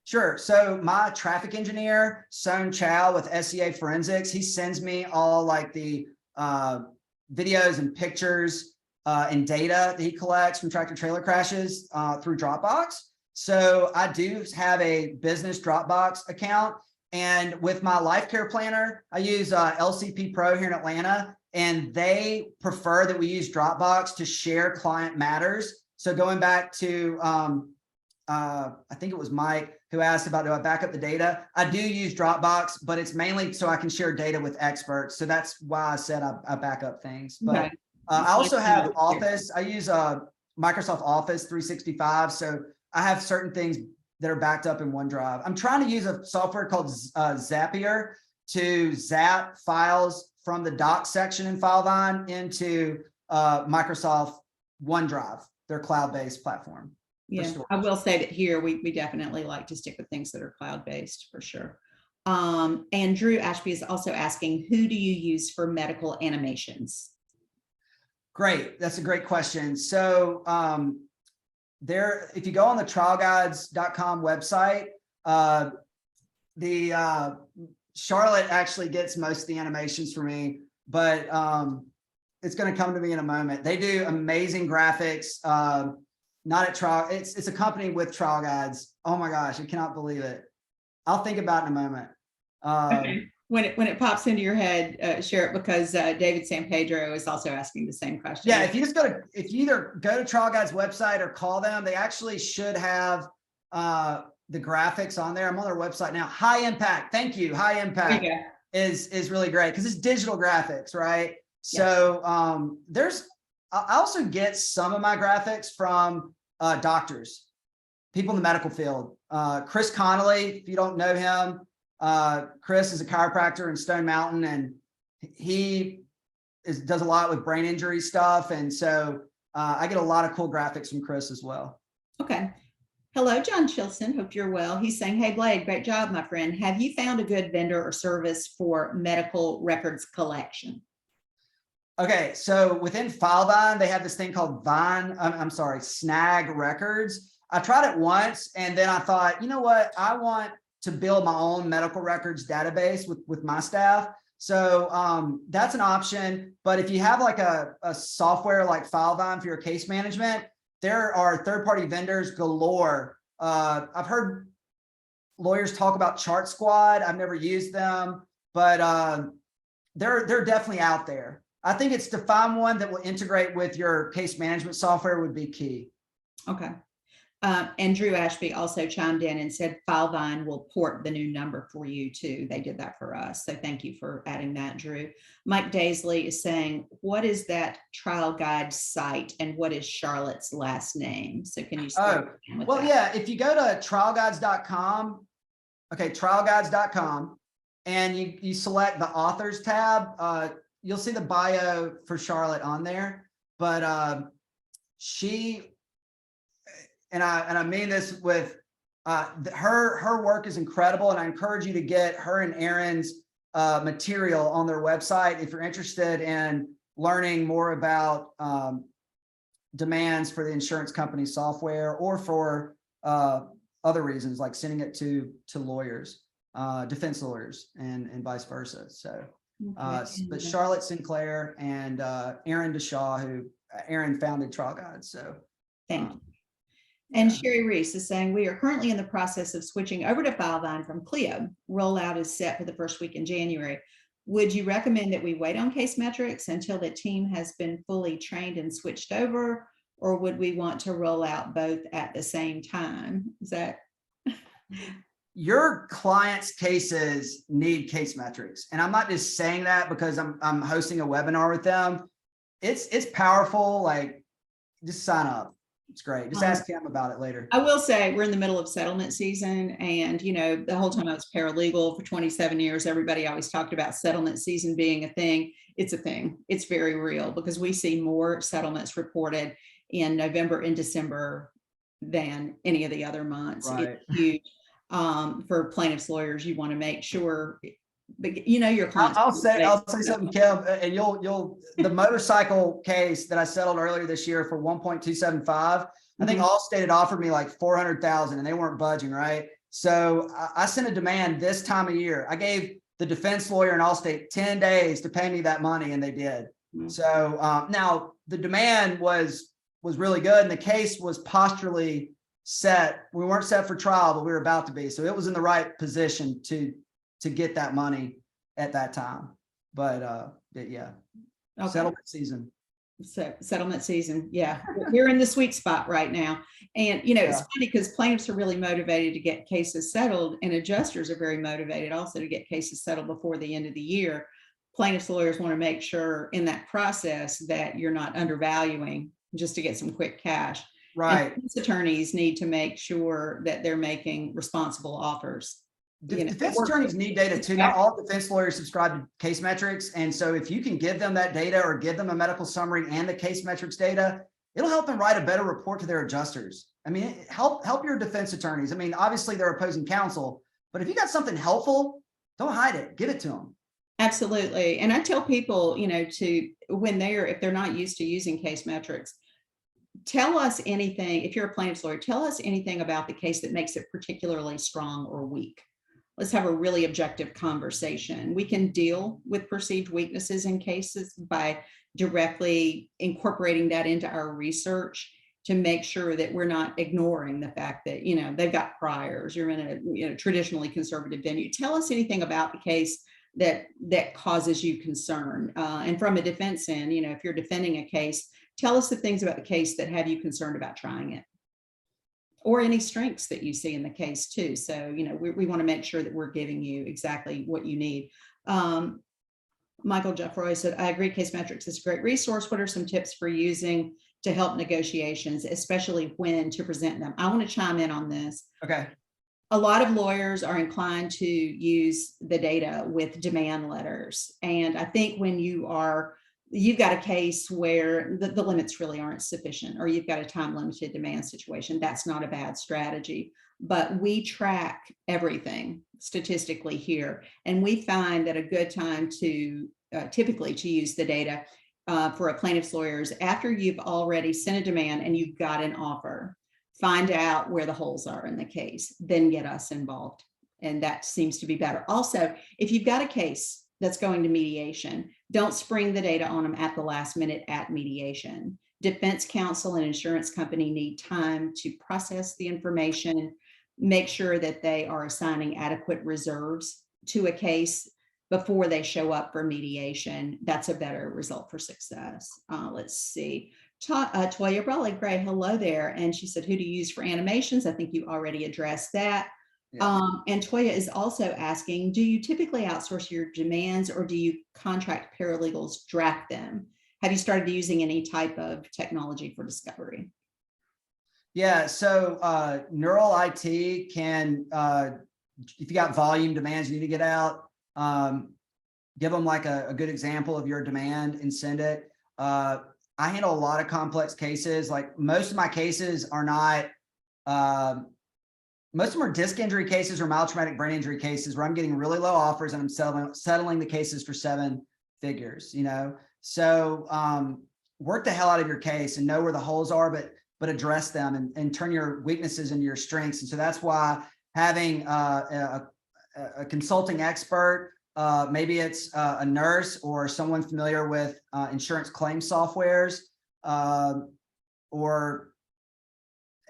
Sure. So my traffic engineer, Son Chow with SEA Forensics, he sends me all like the videos and pictures and data that he collects from tractor trailer crashes through Dropbox. So I do have a business Dropbox account. And with my life care planner, I use LCP Pro here in Atlanta, and they prefer that we use Dropbox to share client matters. So going back to, I think it was Mike who asked about, do I back up the data? I do use Dropbox, but it's mainly so I can share data with experts. So that's why I said I back up things. But Okay. I also have Office. I use Microsoft Office 365. So I have certain things that are backed up in OneDrive. I'm trying to use a software called Zapier to zap files from the docs section in FileVine into Microsoft OneDrive, their cloud-based platform. Yeah, I will say that here we definitely like to stick with things that are cloud-based for sure. And Drew Ashby is also asking, who do you use for medical animations? Great, that's a great question. So if you go on the trialguides.com website, Charlotte actually gets most of the animations for me, but it's going to come to me in a moment. They do amazing graphics. Not at trial. It's a company with Trial Guides. Oh my gosh, I cannot believe it. I'll think about it in a moment. Okay. When it pops into your head, share it, because David San Pedro is also asking the same question. Yeah, if you either go to Trial Guides website or call them, they actually should have the graphics on there. I'm on their website now. High Impact. Thank you. High Impact is really great because it's digital graphics, right? So I also get some of my graphics from doctors, people in the medical field. Chris Connolly, if you don't know him, Chris is a chiropractor in Stone Mountain, and he does a lot with brain injury stuff. And so I get a lot of cool graphics from Chris as well. Okay. Hello, John Chilson. Hope you're well. He's saying, hey, Blade, great job, my friend. Have you found a good vendor or service for medical records collection? Okay, so within FileVine, they have this thing called Snag Records. I tried it once, and then I thought, you know what? I want to build my own medical records database with my staff. So that's an option. But if you have like a software like FileVine for your case management, there are third-party vendors galore. I've heard lawyers talk about Chart Squad. I've never used them, but they're definitely out there. I think it's to find one that will integrate with your case management software would be key. Okay. And Drew Ashby also chimed in and said FileVine will port the new number for you too. They did that for us. So thank you for adding that, Drew. Mike Daisley is saying, what is that trial guide site and what is Charlotte's last name? So can you start with that? Yeah, if you go to trialguides.com, okay, trialguides.com, and you select the authors tab, you'll see the bio for Charlotte on there, but she, and I mean this with her work is incredible, and I encourage you to get her and Aaron's material on their website if you're interested in learning more about demands for the insurance company software or for other reasons like sending it to lawyers, defense lawyers, and vice versa. So. But Charlotte Sinclair and Aaron DeShaw, who Aaron founded Trial Guides. So thank you. And Yeah. Sherry Reese is saying, we are currently in the process of switching over to FileVine from Clio. Rollout is set for the first week in January. Would you recommend that we wait on CaseMetrix until the team has been fully trained and switched over? Or would we want to roll out both at the same time? Is that? Your clients' cases need CaseMetrix. And I'm not just saying that because I'm hosting a webinar with them. It's powerful. Like, just sign up. It's great. Just ask him about it later. I will say we're in the middle of settlement season, and the whole time I was paralegal for 27 years, everybody always talked about settlement season being a thing. It's a thing. It's very real because we see more settlements reported in November and December than any of the other months. Right. It's huge. For plaintiffs' lawyers, you want to make sure, but your clients. I'll say something, Kim, and the motorcycle case that I settled earlier this year for 1.275. I think Allstate had offered me like 400,000 and they weren't budging, right? So I sent a demand this time of year. I gave the defense lawyer and Allstate 10 days to pay me that money, and they did. So now the demand was really good, and the case was posturally set. We weren't set for trial, but we were about to be. So it was in the right position to get that money at that time. But yeah, okay. Settlement season. So settlement season. Yeah. We're in the sweet spot right now. And, it's funny because plaintiffs are really motivated to get cases settled, and adjusters are very motivated also to get cases settled before the end of the year. Plaintiffs lawyers want to make sure in that process that you're not undervaluing just to get some quick cash. Right. And attorneys need to make sure that they're making responsible offers. Defense attorneys need data too. Not all defense lawyers subscribe to CaseMetrix. And so if you can give them that data or give them a medical summary and the CaseMetrix data, it'll help them write a better report to their adjusters. I mean, help your defense attorneys. I mean, obviously they're opposing counsel, but if you got something helpful, don't hide it. Give it to them. Absolutely. And I tell people, if they're not used to using CaseMetrix, tell us anything. If you're a plaintiff's lawyer, tell us anything about the case that makes it particularly strong or weak. Let's have a really objective conversation. We can deal with perceived weaknesses in cases by directly incorporating that into our research to make sure that we're not ignoring the fact that, they've got priors. You're in a traditionally conservative venue. Tell us anything about the case that causes you concern. And from a defense end, if you're defending a case, tell us the things about the case that have you concerned about trying it, or any strengths that you see in the case too. So, we want to make sure that we're giving you exactly what you need. Michael Jeffroy said, I agree, CaseMetrix is a great resource. What are some tips for using to help negotiations, especially when to present them? I want to chime in on this. Okay. A lot of lawyers are inclined to use the data with demand letters. And I think when you've got a case where the limits really aren't sufficient, or you've got a time limited demand situation, that's not a bad strategy. But we track everything statistically here. And we find that a good time to typically to use the data for a plaintiff's lawyer is after you've already sent a demand and you've got an offer. Find out where the holes are in the case, then get us involved. And that seems to be better. Also, if you've got a case that's going to mediation, don't spring the data on them at the last minute at mediation. Defense counsel and insurance company need time to process the information, make sure that they are assigning adequate reserves to a case before they show up for mediation. That's a better result for success. Let's see. Toya Brawley Gray, hello there. And she said, who do you use for animations? I think you already addressed that. Yeah. And Toya is also asking, do you typically outsource your demands, or do you contract paralegals draft them? Have you started using any type of technology for discovery? Yeah, so Neural IT can, if you got volume demands you need to get out, give them like a good example of your demand and send it. I handle a lot of complex cases. Like most of my cases are not, most of them are disc injury cases or mild traumatic brain injury cases where I'm getting really low offers and I'm settling the cases for 7 figures, So work the hell out of your case and know where the holes are, but address them and turn your weaknesses into your strengths. And so that's why having a consulting expert, maybe it's a nurse or someone familiar with insurance claim softwares, or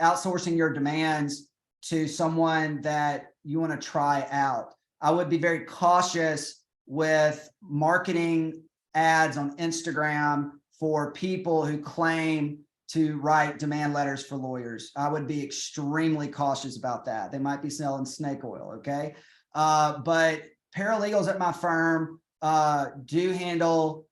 outsourcing your demands to someone that you want to try out. I would be very cautious with marketing ads on Instagram for people who claim to write demand letters for lawyers. I would be extremely cautious about that. They might be selling snake oil, okay? But paralegals at my firm do handle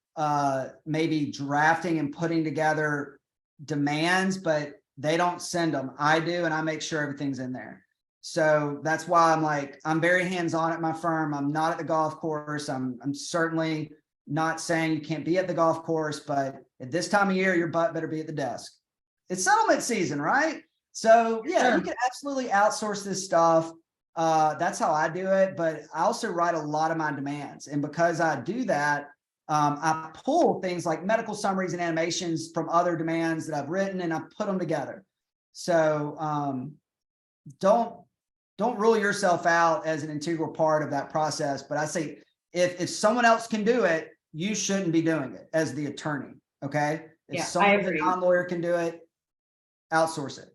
maybe drafting and putting together demands, but they don't send them. I do, and I make sure everything's in there. So that's why I'm very hands-on at my firm. I'm not at the golf course. I'm certainly not saying you can't be at the golf course, but at this time of year, your butt better be at the desk. It's settlement season, right? So yeah, Sure. you can absolutely outsource this stuff. That's how I do it, but I also write a lot of my demands. And because I do that, I pull things like medical summaries and animations from other demands that I've written, and I put them together. So don't rule yourself out as an integral part of that process. But I say, if someone else can do it, you shouldn't be doing it as the attorney. Okay. If Yeah, I someone as a agree. non-lawyer can do it, outsource it.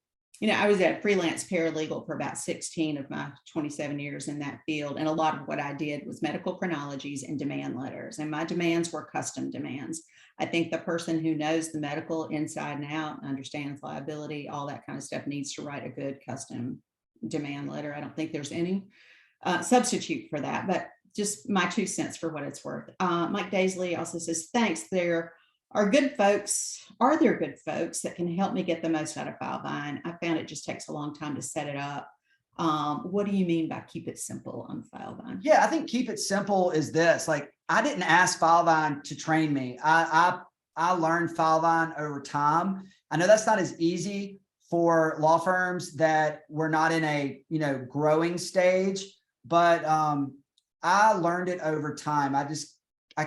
I was a freelance paralegal for about 16 of my 27 years in that field. And a lot of what I did was medical chronologies and demand letters. And my demands were custom demands. I think the person who knows the medical inside and out, understands liability, all that kind of stuff, needs to write a good custom demand letter. I don't think there's any substitute for that, but just my 2 cents for what it's worth. Mike Daisley also says, thanks. There are good folks. Are there good folks that can help me get the most out of FileVine? I found it just takes a long time to set it up. What do you mean by keep it simple on FileVine? Yeah, I think keep it simple is this. Like, I didn't ask FileVine to train me. I learned FileVine over time. I know that's not as easy for law firms that were not in a growing stage, but I learned it over time. I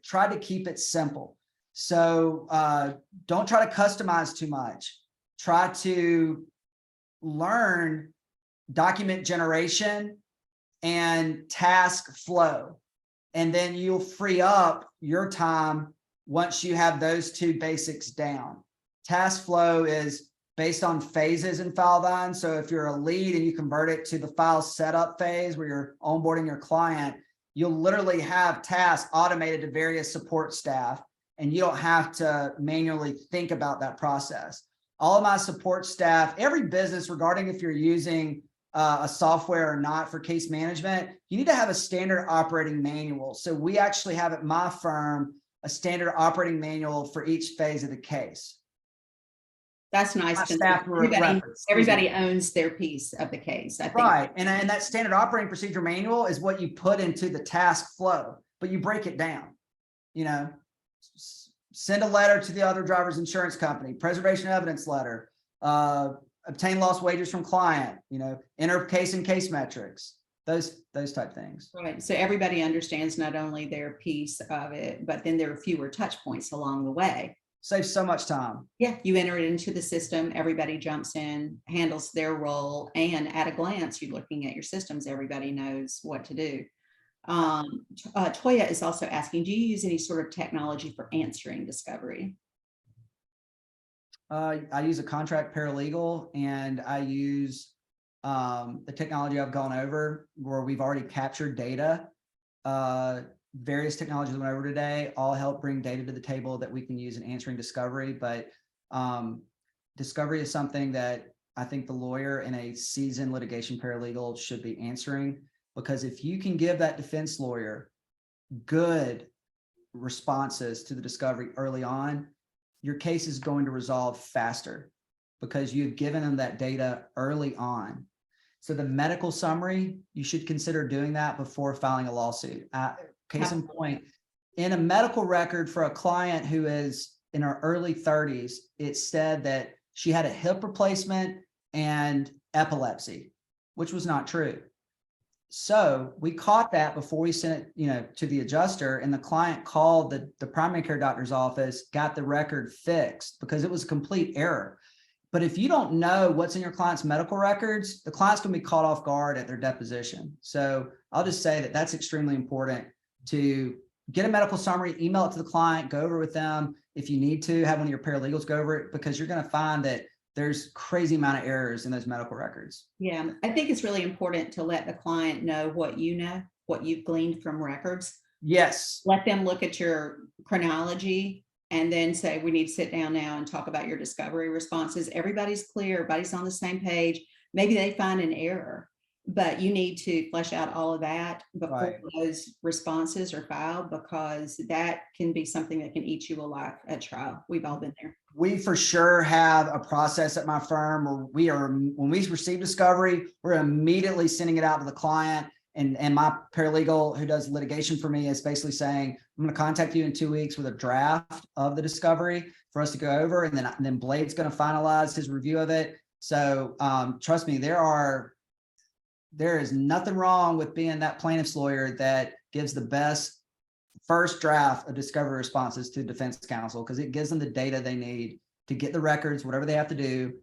tried to keep it simple. So don't try to customize too much. Try to learn document generation and task flow. And then you'll free up your time once you have those 2 basics down. Task flow is based on phases in FileVine. So if you're a lead and you convert it to the file setup phase where you're onboarding your client, you'll literally have tasks automated to various support staff, and you don't have to manually think about that process. All of my support staff, every business, regarding if you're using a software or not for case management, you need to have a standard operating manual. So we actually have at my firm a standard operating manual for each phase of the case. That's nice. Everybody owns their piece of the case, I think. Right. And that standard operating procedure manual is what you put into the task flow, but you break it down. Send a letter to the other driver's insurance company, preservation of evidence letter, obtain lost wages from client, enter case in CaseMetrix, those type things. Right. So everybody understands not only their piece of it, but then there are fewer touch points along the way. Saves so much time. Yeah, you enter it into the system, everybody jumps in, handles their role, and at a glance, you're looking at your systems, everybody knows what to do. Toya is also asking, do you use any sort of technology for answering discovery? I use a contract paralegal, and I use the technology I've gone over where we've already captured data. Various technologies went over today all help bring data to the table that we can use in answering discovery. But discovery is something that I think the lawyer and a seasoned litigation paralegal should be answering, because if you can give that defense lawyer good responses to the discovery early on, your case is going to resolve faster because you've given them that data early on. So the medical summary, you should consider doing that before filing a lawsuit. Case in point, in a medical record for a client who is in her early 30s, it said that she had a hip replacement and epilepsy, which was not true. So we caught that before we sent it, to the adjuster, and the client called the primary care doctor's office, got the record fixed because it was a complete error. But if you don't know what's in your client's medical records, the client's going to be caught off guard at their deposition. So I'll just say that that's extremely important to get a medical summary, email it to the client, go over with them. If you need to, have one of your paralegals go over it, because you're going to find that there's crazy amount of errors in those medical records. Yeah, I think it's really important to let the client know, what you've gleaned from records. Yes. Let them look at your chronology and then say, we need to sit down now and talk about your discovery responses. Everybody's clear, everybody's on the same page. Maybe they find an error, but you need to flesh out all of that before Right. those responses are filed, because that can be something that can eat you alive at trial. We've all been there. We for sure have a process at my firm where when we receive discovery, we're immediately sending it out to the client. And my paralegal who does litigation for me is basically saying, I'm going to contact you in 2 weeks with a draft of the discovery for us to go over. And then Blade's going to finalize his review of it. So trust me, there is nothing wrong with being that plaintiff's lawyer that gives the best first draft of discovery responses to defense counsel, because it gives them the data they need to get the records, whatever they have to do.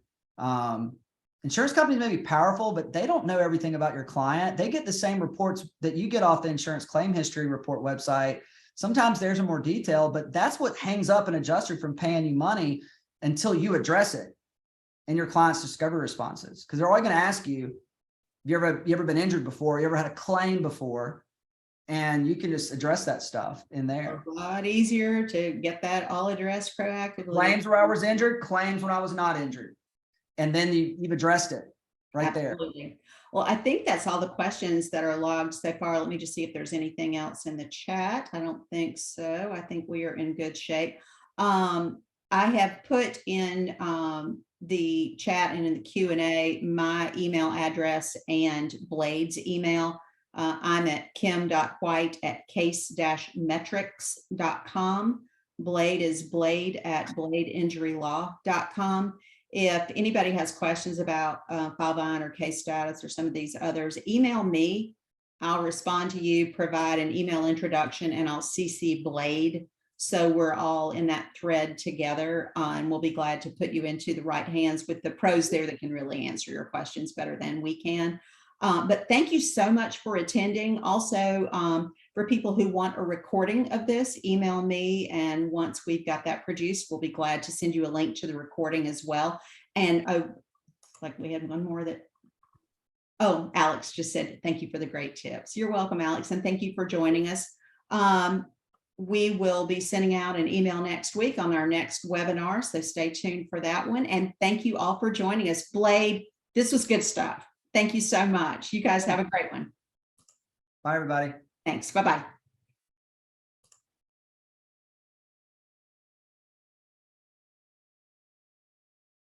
Insurance companies may be powerful, but they don't know everything about your client. They get the same reports that you get off the insurance claim history report website. Sometimes theirs are more detailed, but that's what hangs up an adjuster from paying you money until you address it in your client's discovery responses. Because they're always going to ask you, you ever been injured before? You ever had a claim before? And you can just address that stuff in there. A lot easier to get that all addressed proactively. Claims where I was injured, claims when I was not injured. And then you've addressed it right Absolutely. there. Well, I think that's all the questions that are logged so far. Let me just see if there's anything else in the chat. I don't think so. I think we are in good shape. I have put in the chat and in the Q&A my email address and Blade's email. I'm at kim.white@case-metrix.com. Blade is blade@bladeinjurylaw.com. If anybody has questions about FileVine or Case Status or some of these others, email me. I'll respond to you, provide an email introduction, and I'll CC Blade. So we're all in that thread together, and we'll be glad to put you into the right hands with the pros there that can really answer your questions better than we can. But thank you so much for attending. Also, for people who want a recording of this, email me. And once we've got that produced, we'll be glad to send you a link to the recording as well. And like we had one more that, oh, Alex just said, thank you for the great tips. You're welcome, Alex. And thank you for joining us. We will be sending out an email next week on our next webinar. So stay tuned for that one. And thank you all for joining us. Blade, this was good stuff. Thank you so much. You guys have a great one. Bye, everybody. Thanks. Bye-bye.